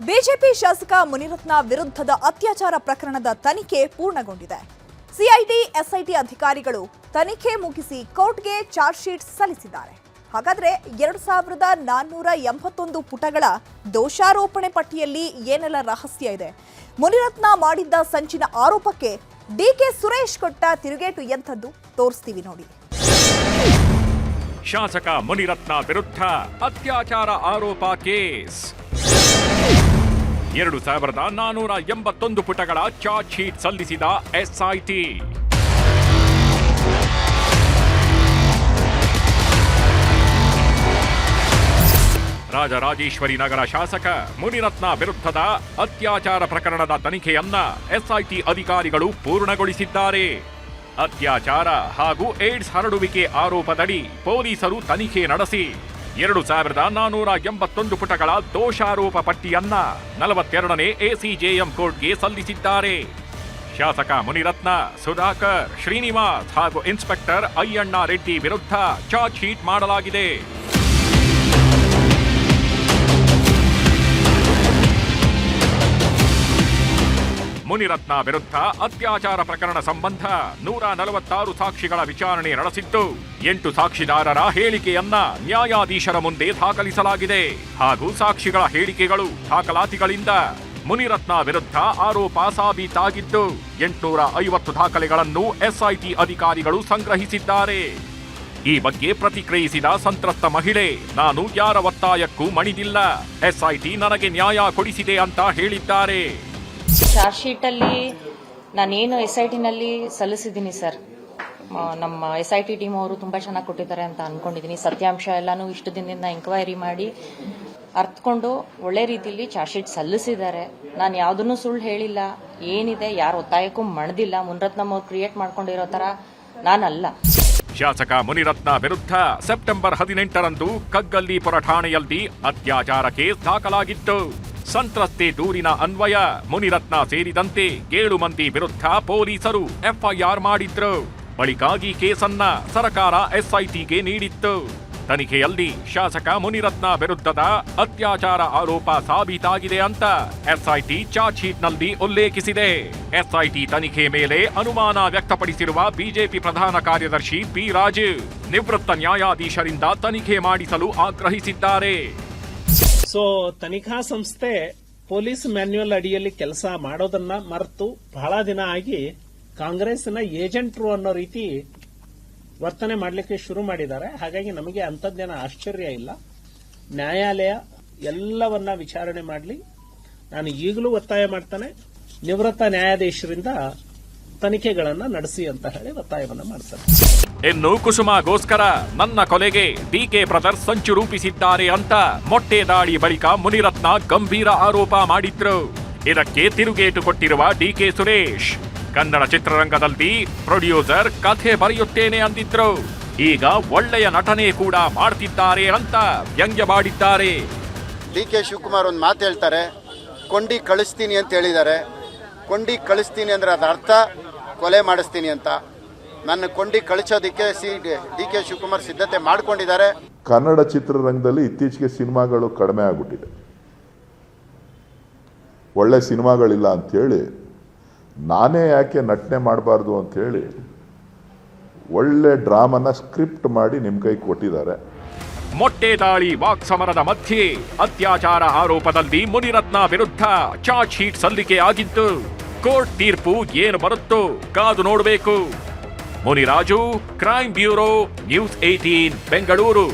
BJP ಶಾಸಕ ಮುನಿರತ್ನ ವಿರುದ್ಧದ ಅತ್ಯಾಚಾರ ಪ್ರಕರಣದ ತನಿಖೆ ಪೂರ್ಣಗೊಂಡಿದೆ. ಸಿಐಡಿ, ಎಸ್ಐಟಿ ಅಧಿಕಾರಿಗಳು ತನಿಖೆ ಮುಗಿಸಿ ಕೋರ್ಟ್ಗೆ ಚಾರ್ಜ್ ಶೀಟ್ ಸಲ್ಲಿಸಿದ್ದಾರೆ. ಹಾಗಾದ್ರೆ 2481 ಪುಟಗಳ ದೋಷಾರೋಪಣೆ ಪಟ್ಟಿಯಲ್ಲಿ ಏನೆಲ್ಲ ರಹಸ್ಯ ಇದೆ? ಮುನಿರತ್ನ ಮಾಡಿದ್ದ ಸಂಚಿನ ಆರೋಪಕ್ಕೆ ಡಿಕೆ ಸುರೇಶ್ ಕೊಟ್ಟ ತಿರುಗೇಟು ಎಂಥದ್ದು ತೋರಿಸ್ತೀವಿ ನೋಡಿ. ಶಾಸಕ ಮುನಿರತ್ನ ವಿರುದ್ಧ ಅತ್ಯಾಚಾರ ಆರೋಪ ಕೇಸ್. 2481 ಪುಟಗಳ ಚಾರ್ಜ್ ಶೀಟ್ ಸಲ್ಲಿಸಿದ ಎಸ್ಐಟಿ. ರಾಜರಾಜೇಶ್ವರಿ ನಗರ ಶಾಸಕ ಮುನಿರತ್ನ ವಿರುದ್ಧದ ಅತ್ಯಾಚಾರ ಪ್ರಕರಣದ ತನಿಖೆಯನ್ನ ಎಸ್ಐಟಿ ಅಧಿಕಾರಿಗಳು ಪೂರ್ಣಗೊಳಿಸಿದ್ದಾರೆ. ಅತ್ಯಾಚಾರ ಹಾಗೂ ಏಡ್ಸ್ ಹರಡುವಿಕೆ ಆರೋಪದಡಿ ಪೊಲೀಸರು ತನಿಖೆ ನಡೆಸಿ 2481 ಪುಟಗಳ ದೋಷಾರೋಪ ಪಟ್ಟಿಯನ್ನ 42ನೇ ಎಸಿಜೆಎಂ ಕೋರ್ಟ್ಗೆ ಸಲ್ಲಿಸಿದ್ದಾರೆ. ಶಾಸಕ ಮುನಿರತ್ನ, ಸುಧಾಕರ್, ಶ್ರೀನಿವಾಸ್ ಹಾಗೂ ಇನ್ಸ್ಪೆಕ್ಟರ್ ಅಯ್ಯಣ್ಣ ರೆಡ್ಡಿ ವಿರುದ್ಧ ಚಾರ್ಜ್ ಶೀಟ್ ಮಾಡಲಾಗಿದೆ. ಮುನಿರತ್ನ ವಿರುದ್ಧ ಅತ್ಯಾಚಾರ ಪ್ರಕರಣ ಸಂಬಂಧ 146 ಸಾಕ್ಷಿಗಳ ವಿಚಾರಣೆ ನಡೆಸಿದ್ದು 8 ಸಾಕ್ಷಿದಾರರ ಹೇಳಿಕೆಯನ್ನ ನ್ಯಾಯಾಧೀಶರ ಮುಂದೆ ದಾಖಲಿಸಲಾಗಿದೆ. ಹಾಗೂ ಸಾಕ್ಷಿಗಳ ಹೇಳಿಕೆಗಳು, ದಾಖಲಾತಿಗಳಿಂದ ಮುನಿರತ್ನ ವಿರುದ್ಧ ಆರೋಪ ಸಾಬೀತಾಗಿದ್ದು 850 ದಾಖಲೆಗಳನ್ನು ಎಸ್ಐಟಿ ಅಧಿಕಾರಿಗಳು ಸಂಗ್ರಹಿಸಿದ್ದಾರೆ. ಈ ಬಗ್ಗೆ ಪ್ರತಿಕ್ರಿಯಿಸಿದ ಸಂತ್ರಸ್ತ ಮಹಿಳೆ, ನಾನು ಯಾರ ಒತ್ತಾಯಕ್ಕೂ ಮಣಿದಿಲ್ಲ, ಎಸ್ಐಟಿ ನನಗೆ ನ್ಯಾಯ ಕೊಡಿಸಿದೆ ಅಂತ ಹೇಳಿದ್ದಾರೆ. ಚಾರ್ಜ್ ಶೀಟಲ್ಲಿ ನಾನೇನು ಎಸ್ಐಟಿನಲ್ಲಿ ಸಲ್ಲಿಸಿದ್ದೀನಿ ಸರ್, ನಮ್ಮ ಎಸ್ಐಟಿ ಟೀಮ್ ಅವರು ತುಂಬಾ ಚೆನ್ನಾಗಿ ಕೊಟ್ಟಿದ್ದಾರೆ ಅಂತ ಅನ್ಕೊಂಡಿದ್ದೀನಿ. ಸತ್ಯಾಂಶ ಎಲ್ಲಾನು ಇಷ್ಟು ದಿನದಿಂದ ಎಂಕ್ವೈರಿ ಮಾಡಿ ಅರ್ಥಕೊಂಡು ಒಳ್ಳೆ ರೀತಿಯಲ್ಲಿ ಚಾರ್ಜ್ ಶೀಟ್ ಸಲ್ಲಿಸಿದ್ದಾರೆ. ನಾನು ಯಾವುದನ್ನು ಸುಳ್ಳು ಹೇಳಿಲ್ಲ, ಏನಿದೆ ಯಾರ ಒತ್ತಾಯಕ್ಕೂ ಮಣದಿಲ್ಲ. ಮುನಿರತ್ನಂ ಅವ್ರು ಕ್ರಿಯೇಟ್ ಮಾಡ್ಕೊಂಡಿರೋ ತರ ನಾನಲ್ಲ. ಶಾಸಕ ಮುನಿರತ್ನ ವಿರುದ್ಧ ಸೆಪ್ಟೆಂಬರ್ 18ರಂದು ಕಗ್ಗಲ್ಲಿಪುರ ಠಾಣೆಯಲ್ಲಿ ಅತ್ಯಾಚಾರ ಕೇಸ್ ದಾಖಲಾಗಿತ್ತು. ಸಂತ್ರಸ್ತೆ ದೂರಿನ ಅನ್ವಯ ಮುನಿರತ್ನ ಸೇರಿದಂತೆ 7 ಮಂದಿ ವಿರುದ್ಧ ಪೊಲೀಸರು ಎಫ್ಐಆರ್ ಮಾಡಿದ್ರು. ಬಳಿಕ ಈ ಕೇಸನ್ನ ಸರ್ಕಾರ ಎಸ್ಐಟಿಗೆ ನೀಡಿತ್ತು. ತನಿಖೆಯಲ್ಲಿ ಶಾಸಕ ಮುನಿರತ್ನ ವಿರುದ್ಧದ ಅತ್ಯಾಚಾರ ಆರೋಪ ಸಾಬೀತಾಗಿದೆ ಅಂತ ಎಸ್ಐಟಿ ಚಾರ್ಜ್ ಶೀಟ್ನಲ್ಲಿ ಉಲ್ಲೇಖಿಸಿದೆ. ಎಸ್ಐಟಿ ತನಿಖೆ ಮೇಲೆ ಅನುಮಾನ ವ್ಯಕ್ತಪಡಿಸಿರುವ ಬಿಜೆಪಿ ಪ್ರಧಾನ ಕಾರ್ಯದರ್ಶಿ ಪಿ ರಾಜು ನಿವೃತ್ತ ನ್ಯಾಯಾಧೀಶರಿಂದ ತನಿಖೆ ಮಾಡಿಸಲು ಆಗ್ರಹಿಸಿದ್ದಾರೆ. ಸೊ ತನಿಖಾ ಸಂಸ್ಥೆ ಪೊಲೀಸ್ ಮ್ಯಾನ್ಯುಯಲ್ ಅಡಿಯಲ್ಲಿ ಕೆಲಸ ಮಾಡೋದನ್ನ ಮರೆತು ಬಹಳ ದಿನ ಆಗಿ ಕಾಂಗ್ರೆಸ್ನ ಏಜೆಂಟ್ರು ಅನ್ನೋ ರೀತಿ ವರ್ತನೆ ಮಾಡಲಿಕ್ಕೆ ಶುರು ಮಾಡಿದ್ದಾರೆ. ಹಾಗಾಗಿ ನಮಗೆ ಅಂಥದ್ದೇನ ಆಶ್ಚರ್ಯ ಇಲ್ಲ. ನ್ಯಾಯಾಲಯ ಎಲ್ಲವನ್ನ ವಿಚಾರಣೆ ಮಾಡಲಿ. ನಾನು ಈಗಲೂ ಒತ್ತಾಯ ಮಾಡ್ತಾನೆ, ನಿವೃತ್ತ ನ್ಯಾಯಾಧೀಶರಿಂದ ತನಿಖೆಗಳನ್ನ ನಡೆಸಿ ಅಂತ ಹೇಳಿ ಒತ್ತಾಯವನ್ನ ಮಾಡ್ತಾರೆ. ಇನ್ನು ಕುಸುಮಗೋಸ್ಕರ ನನ್ನ ಕೊಲೆಗೆ ಡಿಕೆ ಬ್ರದರ್ಸ್ ಸಂಚು ರೂಪಿಸಿದ್ದಾರೆ ಅಂತ ಮೊಟ್ಟೆ ದಾಳಿ ಬಳಿಕ ಮುನಿರತ್ನ ಗಂಭೀರ ಆರೋಪ ಮಾಡಿದ್ರು. ಇದಕ್ಕೆ ತಿರುಗೇಟು ಕೊಟ್ಟಿರುವ ಡಿಕೆ ಸುರೇಶ್, ಕನ್ನಡ ಚಿತ್ರರಂಗದಲ್ಲಿ ಪ್ರೊಡ್ಯೂಸರ್ ಕಥೆ ಬರೆಯುತ್ತೇನೆ ಅಂದಿದ್ರು, ಈಗ ಒಳ್ಳೆಯ ನಟನೆ ಕೂಡ ಮಾಡ್ತಿದ್ದಾರೆ ಅಂತ ವ್ಯಂಗ್ಯವಾಡಿದ್ದಾರೆ. ಡಿಕೆ ಶಿವಕುಮಾರ್ ಒಂದು ಮಾತು ಹೇಳ್ತಾರೆ, ಕೊಂಡಿ ಕಳಿಸ್ತೀನಿ ಅಂತ ಹೇಳಿದ್ದಾರೆ. ಕೊಂಡಿ ಕಳಿಸ್ತೀನಿ ಅಂದ್ರೆ ಅದ ಅರ್ಥ ಕೊಲೆ ಮಾಡಿಸ್ತೀನಿ ಅಂತ. ನನ್ನ ಕೊಂಡಿ ಕಳಿಸೋದಕ್ಕೆ ಡಿಕೆ ಶಿವಕುಮಾರ್ ಸಿದ್ಧತೆ ಮಾಡಿಕೊಂಡಿದ್ದಾರೆ. ಕನ್ನಡ ಚಿತ್ರರಂಗದಲ್ಲಿ ಇತ್ತೀಚೆಗೆ ಸಿನಿಮಾಗಳು ಕಡಿಮೆ ಆಗ್ಬಿಟ್ಟಿದೆ. ಒಳ್ಳೆ ಸಿನಿಮಾಗಳಿಲ್ಲ ಅಂಥೇಳಿ ನಾನೇ ಯಾಕೆ ನಟನೆ ಮಾಡಬಾರ್ದು ಅಂಥೇಳಿ ಒಳ್ಳೆ ಡ್ರಾಮನ ಸ್ಕ್ರಿಪ್ಟ್ ಮಾಡಿ ನಿಮ್ಮ ಕೈ ಕೊಟ್ಟಿದ್ದಾರೆ. ಮೊಟ್ಟೆ ದಾಳಿ ವಾಕ್ಸಮರದ ಮಧ್ಯೆ ಅತ್ಯಾಚಾರ ಆರೋಪದಲ್ಲಿ ಮುನಿರತ್ನ ವಿರುದ್ಧ ಚಾರ್ಜ್ ಶೀಟ್ ಸಲ್ಲಿಕೆ ಆಗಿದ್ದು, ಕೋರ್ಟ್ ತೀರ್ಪು ಏನು ಬರುತ್ತೋ ಕಾದು ನೋಡಬೇಕು. Muniraju, crime bureau, news 18 Bengaluru.